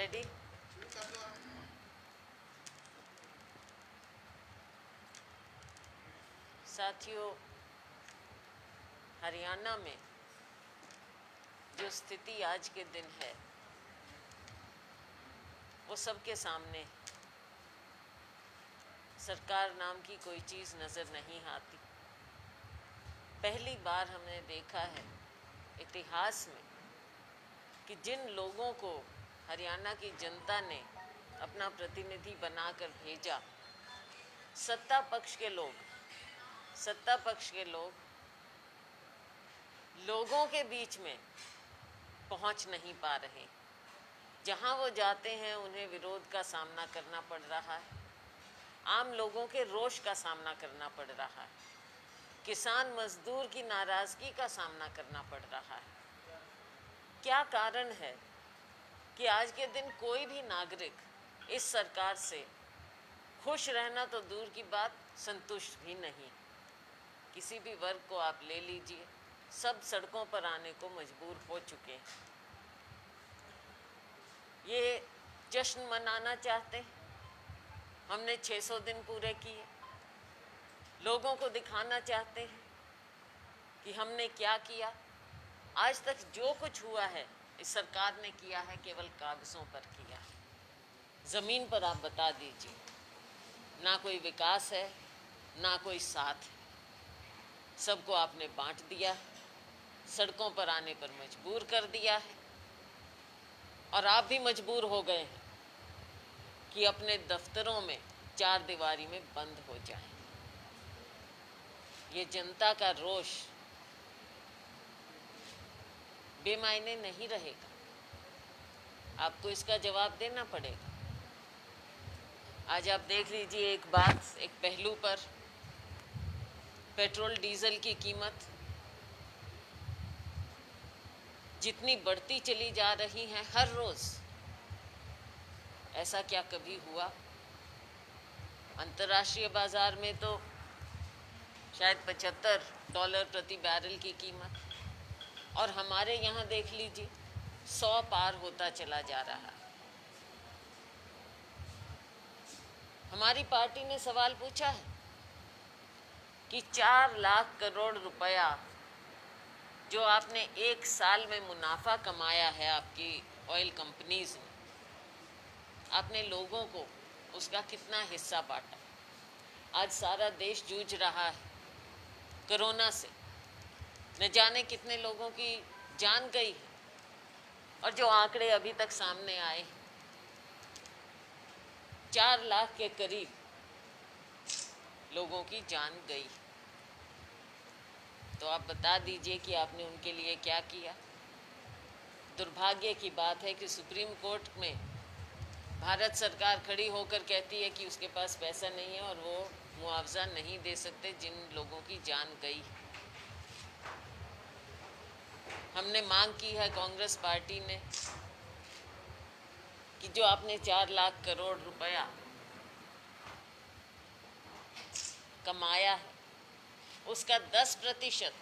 Ready? साथियों, हरियाणा में जो स्थिति आज के दिन है वो सबके सामने है। सरकार नाम की कोई चीज़ नज़र नहीं आती। पहली बार हमने देखा है इतिहास में कि जिन लोगों को हरियाणा की जनता ने अपना प्रतिनिधि बनाकर भेजा, सत्ता पक्ष के लोग लोगों के बीच में पहुंच नहीं पा रहे। जहां वो जाते हैं उन्हें विरोध का सामना करना पड़ रहा है, आम लोगों के रोष का सामना करना पड़ रहा है, किसान मजदूर की नाराज़गी का सामना करना पड़ रहा है। क्या कारण है कि आज के दिन कोई भी नागरिक इस सरकार से खुश रहना तो दूर की बात, संतुष्ट भी नहीं। किसी भी वर्ग को आप ले लीजिए, सब सड़कों पर आने को मजबूर हो चुके हैं। ये जश्न मनाना चाहते हैं। हमने 600 दिन पूरे किए। लोगों को दिखाना चाहते हैं कि हमने क्या किया। आज तक जो कुछ हुआ है इस सरकार ने किया है केवल कागज़ों पर किया है। ज़मीन पर आप बता दीजिए, ना कोई विकास है, ना कोई साथ है। सबको आपने बांट दिया, सड़कों पर आने पर मजबूर कर दिया है और आप भी मजबूर हो गए हैं कि अपने दफ्तरों में चार दीवारी में बंद हो जाएं। ये जनता का रोष बेमायने नहीं रहेगा, आपको इसका जवाब देना पड़ेगा। आज आप देख लीजिए एक बात, एक पहलू पर पेट्रोल डीजल की कीमत जितनी बढ़ती चली जा रही है हर रोज़, ऐसा क्या कभी हुआ? अंतर्राष्ट्रीय बाज़ार में तो शायद $75 प्रति बैरल की कीमत, और हमारे यहाँ देख लीजिए 100 पार होता चला जा रहा है। हमारी पार्टी ने सवाल पूछा है कि 4 लाख करोड़ रुपया जो आपने एक साल में मुनाफा कमाया है आपकी ऑयल कंपनीज ने, आपने लोगों को उसका कितना हिस्सा बांटा? आज सारा देश जूझ रहा है कोरोना से, न जाने कितने लोगों की जान गई है, और जो आंकड़े अभी तक सामने आए 4 लाख के करीब लोगों की जान गई। तो आप बता दीजिए कि आपने उनके लिए क्या किया। दुर्भाग्य की बात है कि सुप्रीम कोर्ट में भारत सरकार खड़ी होकर कहती है कि उसके पास पैसा नहीं है और वो मुआवजा नहीं दे सकते जिन लोगों की जान गई। हमने मांग की है कांग्रेस पार्टी ने कि जो आपने 4 लाख करोड़ रुपया कमाया है उसका 10%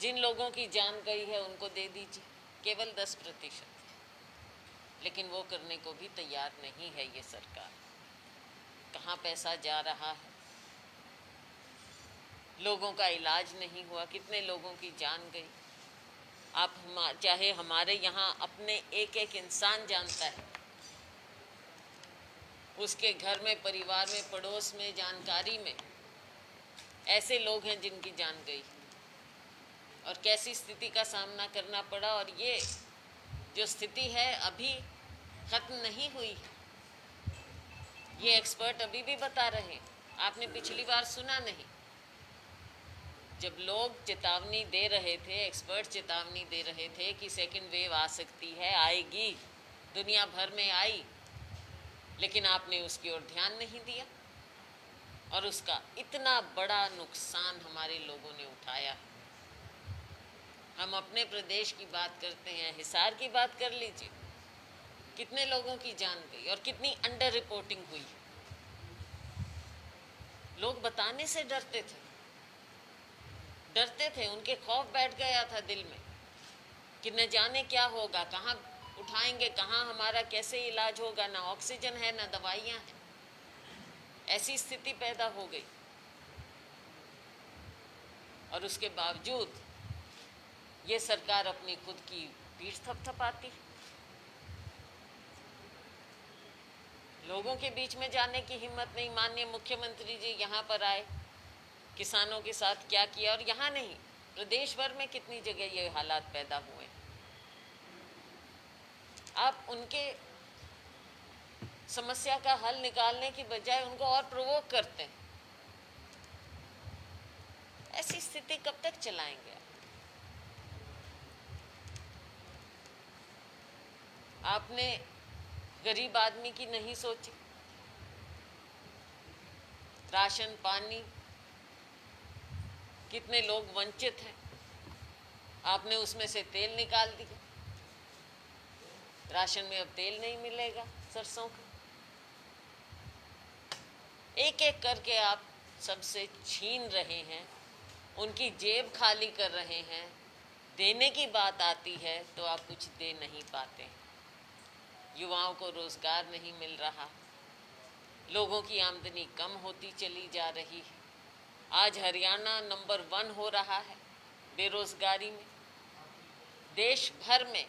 जिन लोगों की जान गई है उनको दे दीजिए, केवल 10%। लेकिन वो करने को भी तैयार नहीं है ये सरकार। कहाँ पैसा जा रहा है? लोगों का इलाज नहीं हुआ, कितने लोगों की जान गई। आप चाहे हमारे यहाँ अपने एक एक इंसान जानता है, उसके घर में, परिवार में, पड़ोस में, जानकारी में ऐसे लोग हैं जिनकी जान गई और कैसी स्थिति का सामना करना पड़ा। और ये जो स्थिति है अभी ख़त्म नहीं हुई। ये एक्सपर्ट अभी भी बता रहे हैं, आपने पिछली बार सुना नहीं? जब लोग चेतावनी दे रहे थे, एक्सपर्ट चेतावनी दे रहे थे कि सेकेंड वेव आ सकती है, आएगी, दुनिया भर में आई, लेकिन आपने उसकी ओर ध्यान नहीं दिया और उसका इतना बड़ा नुकसान हमारे लोगों ने उठाया। हम अपने प्रदेश की बात करते हैं, हिसार की बात कर लीजिए, कितने लोगों की जान गई और कितनी अंडर रिपोर्टिंग हुई। लोग बताने से डरते थे, उनके खौफ बैठ गया था दिल में कि न जाने क्या होगा, कहाँ उठाएंगे कहाँ, हमारा कैसे इलाज होगा, ना ऑक्सीजन है ना दवाइयाँ हैं। ऐसी स्थिति पैदा हो गई और उसके बावजूद ये सरकार अपनी खुद की पीठ थपथपाती। लोगों के बीच में जाने की हिम्मत नहीं। माननीय मुख्यमंत्री जी यहाँ पर आए, किसानों के साथ क्या किया, और यहाँ नहीं प्रदेश भर में कितनी जगह ये हालात पैदा हुए। आप उनके समस्या का हल निकालने की बजाय उनको और प्रोवोक करते हैं। ऐसी स्थिति कब तक चलाएंगे आपने गरीब आदमी की नहीं सोची। राशन पानी, कितने लोग वंचित हैं, आपने उसमें से तेल निकाल दिया। राशन में अब तेल नहीं मिलेगा सरसों का। एक एक करके आप सबसे छीन रहे हैं, उनकी जेब खाली कर रहे हैं। देने की बात आती है तो आप कुछ दे नहीं पाते। युवाओं को रोजगार नहीं मिल रहा, लोगों की आमदनी कम होती चली जा रही है। आज हरियाणा नंबर 1 हो रहा है बेरोजगारी में। देश भर में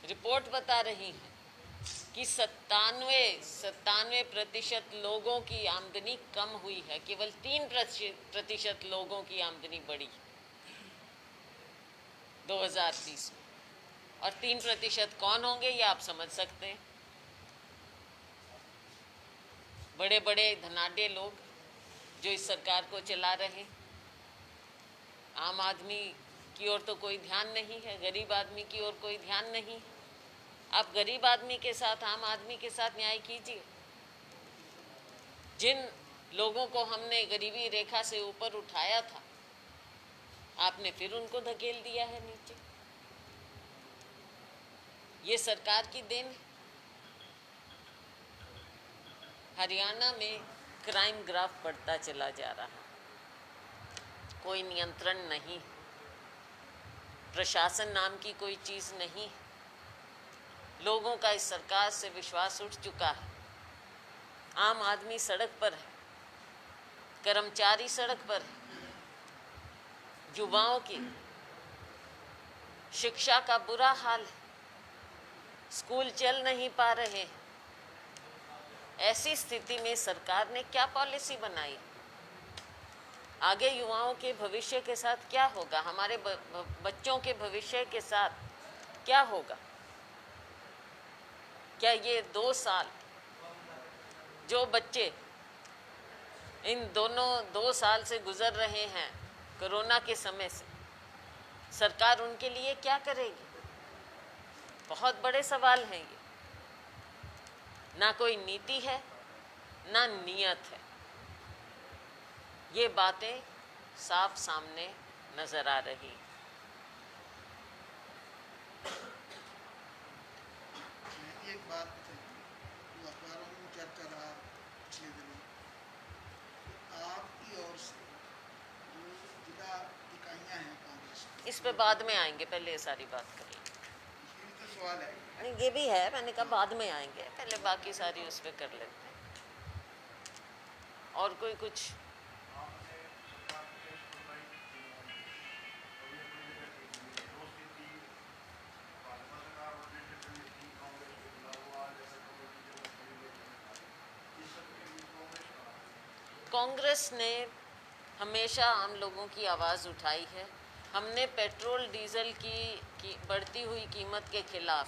रिपोर्ट बता रही है कि 97% लोगों की आमदनी कम हुई है, केवल 3% लोगों की आमदनी बढ़ी 2030 में। और 3% कौन होंगे ये आप समझ सकते हैं। बड़े बड़े धनाढ्य लोग जो इस सरकार को चला रहे। आम आदमी की ओर तो कोई ध्यान नहीं है, गरीब आदमी की ओर कोई ध्यान नहीं है। आप गरीब आदमी के साथ, आम आदमी के साथ न्याय कीजिए। जिन लोगों को हमने गरीबी रेखा से ऊपर उठाया था, आपने फिर उनको धकेल दिया है नीचे। ये सरकार की देन है। हरियाणा में क्राइम ग्राफ बढ़ता चला जा रहा है, कोई नियंत्रण नहीं, प्रशासन नाम की कोई चीज़ नहीं। लोगों का इस सरकार से विश्वास उठ चुका है। आम आदमी सड़क पर है, कर्मचारी सड़क पर है, युवाओं की शिक्षा का बुरा हाल है, स्कूल चल नहीं पा रहे। ऐसी स्थिति में सरकार ने क्या पॉलिसी बनाई? आगे युवाओं के भविष्य के साथ क्या होगा, हमारे बच्चों के भविष्य के साथ क्या होगा? क्या ये 2 साल जो बच्चे इन दोनों 2 साल से गुजर रहे हैं कोरोना के समय से, सरकार उनके लिए क्या करेगी? बहुत बड़े सवाल हैं ये। ना कोई नीति है, ना नियत है। ये बातें साफ सामने नजर आ रही। एक बात जो अखबारों में चर्चा रहा पिछले दिनों, आपकी ओर से जो जिला इकाइयाँ हैं कांग्रेस, इस पे बाद में आएंगे, पहले ये सारी बात कर लेंगे। इसके भी तो सवाल है। नहीं, ये भी है, मैंने कहा बाद में आएंगे, पहले बाकी सारी उस पर कर लेते हैं। और कोई कुछ? कांग्रेस ने हमेशा आम लोगों की आवाज़ उठाई है। हमने पेट्रोल डीजल की बढ़ती हुई कीमत के खिलाफ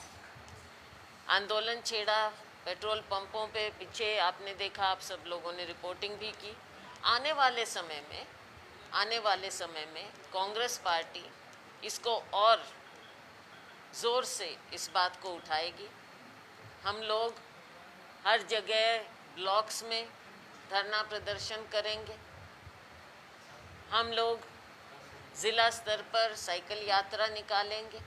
आंदोलन छेड़ा। पेट्रोल पंपों पे पीछे आपने देखा, आप सब लोगों ने रिपोर्टिंग भी की। आने वाले समय में कांग्रेस पार्टी इसको और ज़ोर से इस बात को उठाएगी। हम लोग हर जगह ब्लॉक्स में धरना प्रदर्शन करेंगे। हम लोग ज़िला स्तर पर साइकिल यात्रा निकालेंगे।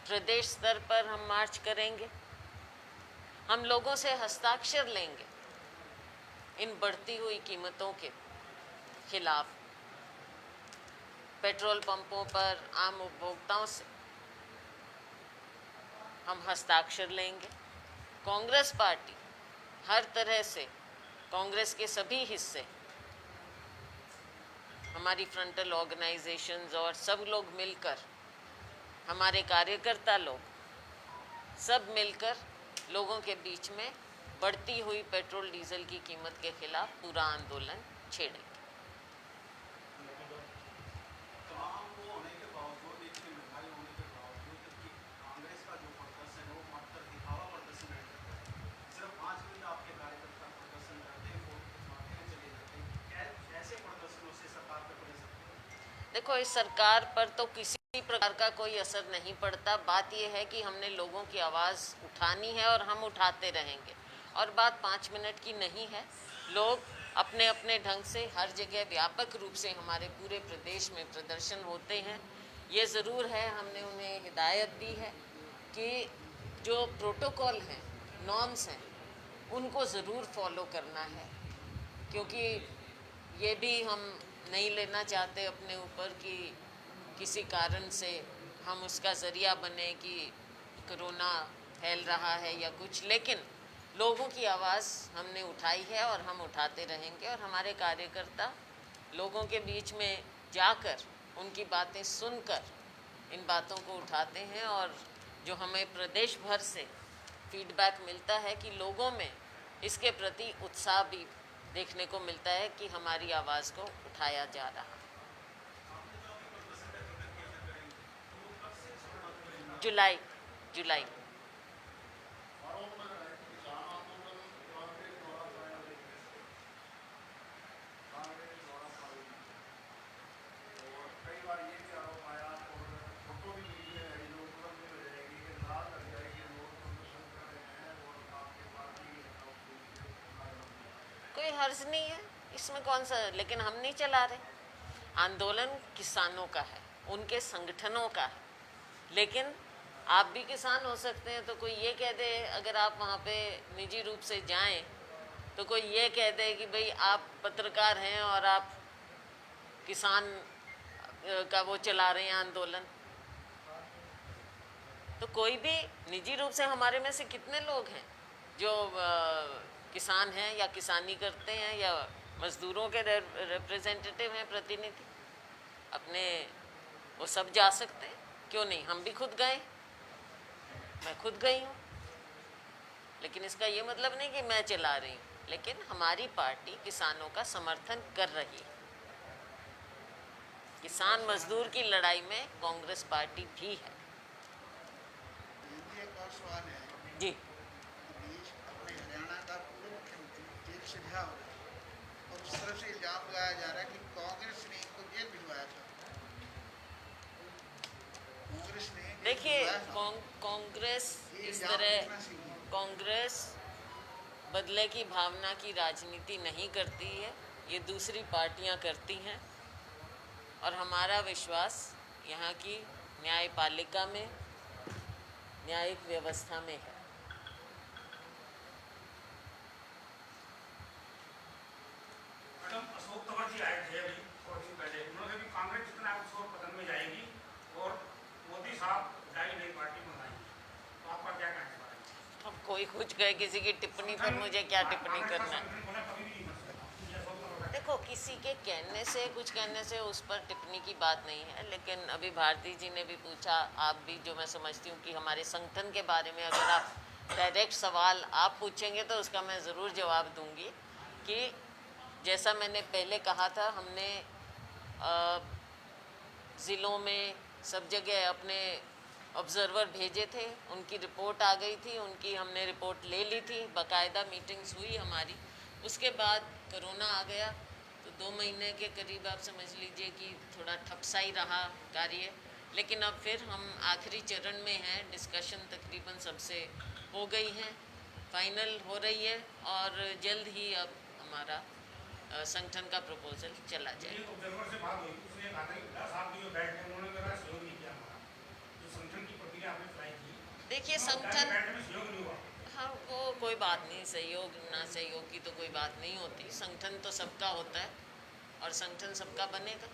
प्रदेश स्तर पर हम मार्च करेंगे। हम लोगों से हस्ताक्षर लेंगे इन बढ़ती हुई कीमतों के खिलाफ। पेट्रोल पंपों पर आम उपभोक्ताओं से हम हस्ताक्षर लेंगे। कांग्रेस पार्टी हर तरह से, कांग्रेस के सभी हिस्से, हमारी फ्रंटल ऑर्गेनाइजेशंस और सब लोग मिलकर, हमारे कार्यकर्ता लोग सब मिलकर लोगों के बीच में बढ़ती हुई पेट्रोल डीजल की कीमत के खिलाफ पूरा आंदोलन छेड़ेंगे। तमाम वो होने के बावजूद, इतनी महंगाई होने के बावजूद कि कांग्रेस का जो प्रदर्शन है वो मात्र दिखावा प्रदर्शन नहीं करता है। सिर्फ 5 मिनट आपके कार्यकर्ता प्रदर्शन करते हैं, फोटो खिंचवाते हैं, चले जाते हैं। ऐसे प्रदर्शनों से सरकार पे पड़े सकते हैं? देखो, इस सरकार पर तो किसी प्रकार का कोई असर नहीं पड़ता। बात यह है कि हमने लोगों की आवाज़ उठानी है और हम उठाते रहेंगे। और बात 5 मिनट की नहीं है। लोग अपने अपने ढंग से हर जगह व्यापक रूप से हमारे पूरे प्रदेश में प्रदर्शन होते हैं। ये ज़रूर है, हमने उन्हें हिदायत दी है कि जो प्रोटोकॉल हैं, नॉर्म्स हैं, उनको ज़रूर फॉलो करना है, क्योंकि ये भी हम नहीं लेना चाहते अपने ऊपर कि किसी कारण से हम उसका ज़रिया बने कि कोरोना फैल रहा है या कुछ। लेकिन लोगों की आवाज़ हमने उठाई है और हम उठाते रहेंगे। और हमारे कार्यकर्ता लोगों के बीच में जाकर उनकी बातें सुनकर इन बातों को उठाते हैं। और जो हमें प्रदेश भर से फीडबैक मिलता है कि लोगों में इसके प्रति उत्साह भी देखने को मिलता है कि हमारी आवाज़ को उठाया जा रहा है। जुलाई कोई हर्ज नहीं है इसमें, कौन सा। लेकिन हम नहीं चला रहे। आंदोलन किसानों का है, उनके संगठनों का है। लेकिन आप भी किसान हो सकते हैं। तो कोई ये कह दे, अगर आप वहाँ पे निजी रूप से जाएं, तो कोई ये कह दे कि भाई आप पत्रकार हैं और आप किसान का वो चला रहे हैं आंदोलन। तो कोई भी निजी रूप से, हमारे में से कितने लोग हैं जो किसान हैं या किसानी करते हैं या मजदूरों के रिप्रेजेंटेटिव हैं, प्रतिनिधि अपने, वो सब जा सकते हैं। क्यों नहीं, हम भी खुद गए, मैं खुद गई हूँ। लेकिन इसका ये मतलब नहीं कि मैं चला रही हूँ। लेकिन हमारी पार्टी किसानों का समर्थन कर रही है। किसान मजदूर की लड़ाई में कांग्रेस पार्टी भी है। एक और सवाल है जी। देश अपने हरियाणा का पूर्व मुख्यमंत्री जेल से रिहा हो रहा है और उस तरफ से इल्जाम लगाया जा रहा है कि कांग्रेस ने इनको जेल भिजवाया था। कांग्रेस ने जेल देखिए, भिजवाया था। कांग्रेस ये इस इल्जाम तरह, कितना सही है? कांग्रेस बदले की भावना की राजनीति नहीं करती है, ये दूसरी पार्टियां करती हैं। और हमारा विश्वास यहाँ की न्यायपालिका में, न्यायिक व्यवस्था में है। मैडम, अशोक तंवर जी आए थे अभी थोड़े दिन पहले, उन्होंने भी कांग्रेस जितना कुछ और पतन में जाएगी और मोदी साहब ढाई नई पार्टी बनाएंगे। तो आपका क्या कहना है? अब कोई कुछ कहे, किसी की टिप्पणी पर मुझे क्या टिप्पणी करना है। कभी भी नहीं कर सकता। अशोक तंवर देखो, किसी के कहने से, कुछ कहने से उस पर टिप्पणी की बात नहीं है। लेकिन अभी भारती जी ने भी पूछा, आप भी, जो मैं समझती हूँ कि हमारे संगठन के बारे में अगर आप डायरेक्ट सवाल आप पूछेंगे तो उसका मैं ज़रूर जवाब दूंगी कि जैसा मैंने पहले कहा था, हमने ज़िलों में सब जगह अपने ऑब्ज़र्वर भेजे थे, उनकी रिपोर्ट आ गई थी, उनकी हमने रिपोर्ट ले ली थी, बाकायदा मीटिंग्स हुई हमारी। उसके बाद कोरोना आ गया तो 2 महीने के करीब आप समझ लीजिए कि थोड़ा ठप सा ही रहा कार्य। लेकिन अब फिर हम आखिरी चरण में हैं, डिस्कशन तकरीबन सबसे हो गई हैं, फाइनल हो रही है और जल्द ही अब हमारा संगठन का प्रपोजल चला जाएगा। ऑब्जर्वर से बात हुई, उसने कहा था कि 10 आदमी जो बैठ गए, उन्होंने मेरा सहयोग नहीं किया हमारा। जो संगठन की प्रक्रिया आपने चलाई थी, देखिए, तो संगठन, बैठने में सहयोग नहीं हुआ। हाँ, वो कोई बात नहीं, सहयोग ना सहयोग की तो कोई बात नहीं होती। संगठन तो सबका होता है और संगठन सबका बनेगा।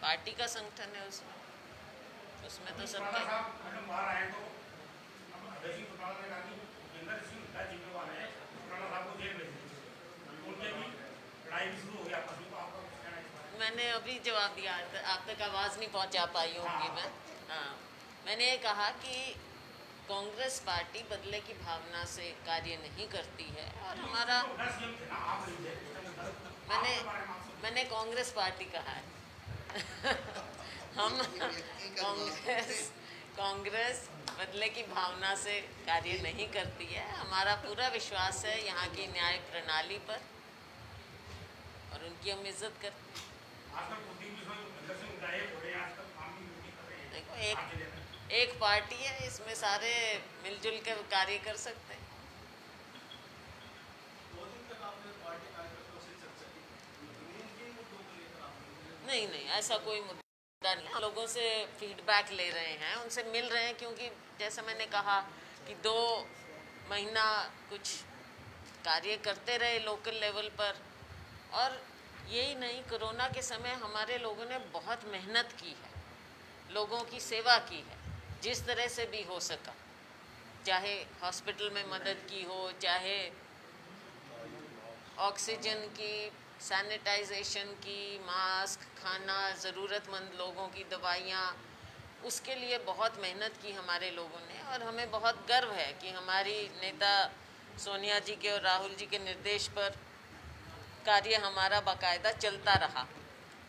पार्टी का संगठन है, उसमें तो सबका। मैडम बाहर आए तो वैसे चौटाला ने कहा कि भूपेंद्र सिंह हुड्डा जिम्मेवार है चौटाला साहब को जेल भेज दीजिए, उनके भी लड़ाई भी शुरू हो गई आपस में। आपका कुछ कहना है इस बारे में? मैंने अभी जवाब दिया, आप तक आवाज़ नहीं पहुंचा पाई होंगी मैं। हाँ, मैंने ये कहा कि कांग्रेस पार्टी बदले की भावना से कार्य नहीं करती है और हमारा, हुड्डा सीएम थे ना, आप नहीं थे उस टाइम तक। मैंने कांग्रेस पार्टी कहा है हम कांग्रेस बदले की भावना से कार्य नहीं करती है। हमारा पूरा विश्वास है यहाँ की न्याय प्रणाली पर और उनकी हम इज्जत करते हैं। आजकल कुलदीप बिश्नोई भूपेंद्र सिंह हुड्डा एक हो रहे हैं, आजकल काम की ड्यूटी कर रहे हैं। देखो, एक पार्टी है, इसमें सारे मिलजुल कर कार्य कर सकते हैं। 2 दिन तक आपने पार्टी कार्यकर्ताओं से चर्चा की, किन मुद्दों को लेकर आपने? नहीं, ऐसा कोई मुद्दा नहीं। हम लोगों से फीडबैक ले रहे हैं, उनसे मिल रहे हैं, क्योंकि जैसा मैंने कहा कि 2 महीना कुछ कार्य करते रहे लोकल लेवल पर। और यही नहीं, कोरोना के समय हमारे लोगों ने बहुत मेहनत की है, लोगों की सेवा की है जिस तरह से भी हो सका, चाहे हॉस्पिटल में मदद की हो, चाहे ऑक्सीजन की, सैनिटाइजेशन की, मास्क, खाना, ज़रूरतमंद लोगों की दवाइयाँ, उसके लिए बहुत मेहनत की हमारे लोगों ने। और हमें बहुत गर्व है कि हमारी नेता सोनिया जी के और राहुल जी के निर्देश पर कार्य हमारा बाकायदा चलता रहा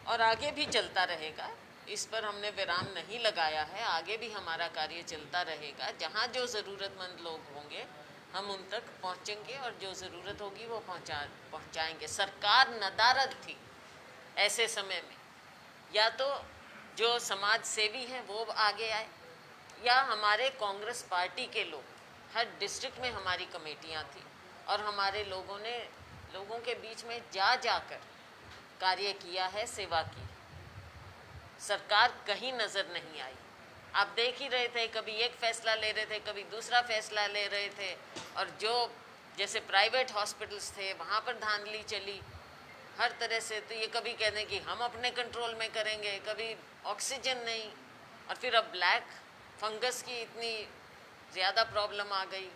और आगे भी चलता रहेगा। इस पर हमने विराम नहीं लगाया है, आगे भी हमारा कार्य चलता रहेगा। जहाँ जो ज़रूरतमंद लोग होंगे हम उन तक पहुँचेंगे और जो ज़रूरत होगी वो पहुँचाएंगे। सरकार नदारद थी ऐसे समय में, या तो जो समाज सेवी हैं वो आगे आए, या हमारे कांग्रेस पार्टी के लोग। हर डिस्ट्रिक्ट में हमारी कमेटियाँ थी और हमारे लोगों ने लोगों के बीच में जाकर कार्य किया है, सेवा की। सरकार कहीं नज़र नहीं आई। आप देख ही रहे थे, कभी एक फ़ैसला ले रहे थे, कभी दूसरा फ़ैसला ले रहे थे। और जो जैसे प्राइवेट हॉस्पिटल्स थे वहाँ पर धांधली चली हर तरह से। तो ये कभी कहते हैं कि हम अपने कंट्रोल में करेंगे, कभी ऑक्सीजन नहीं, और फिर अब ब्लैक फंगस की इतनी ज़्यादा प्रॉब्लम आ गई।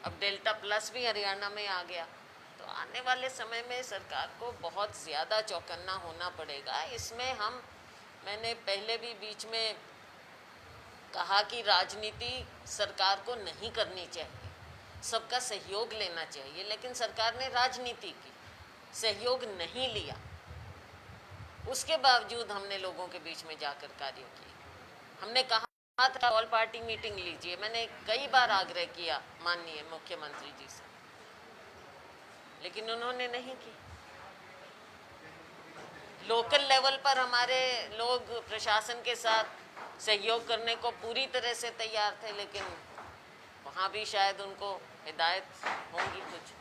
अब डेल्टा प्लस भी हरियाणा में आ गया। तो आने वाले समय में सरकार को बहुत ज़्यादा चौकन्ना होना पड़ेगा। इसमें मैंने पहले भी बीच में कहा कि राजनीति सरकार को नहीं करनी चाहिए, सबका सहयोग लेना चाहिए। लेकिन सरकार ने राजनीति की, सहयोग नहीं लिया। उसके बावजूद हमने लोगों के बीच में जाकर कार्य किए। हमने कहा था ऑल पार्टी मीटिंग लीजिए, मैंने कई बार आग्रह किया माननीय मुख्यमंत्री जी से, लेकिन उन्होंने नहीं की। लोकल लेवल पर हमारे लोग प्रशासन के साथ सहयोग करने को पूरी तरह से तैयार थे, लेकिन वहाँ भी शायद उनको हिदायत होंगी कुछ।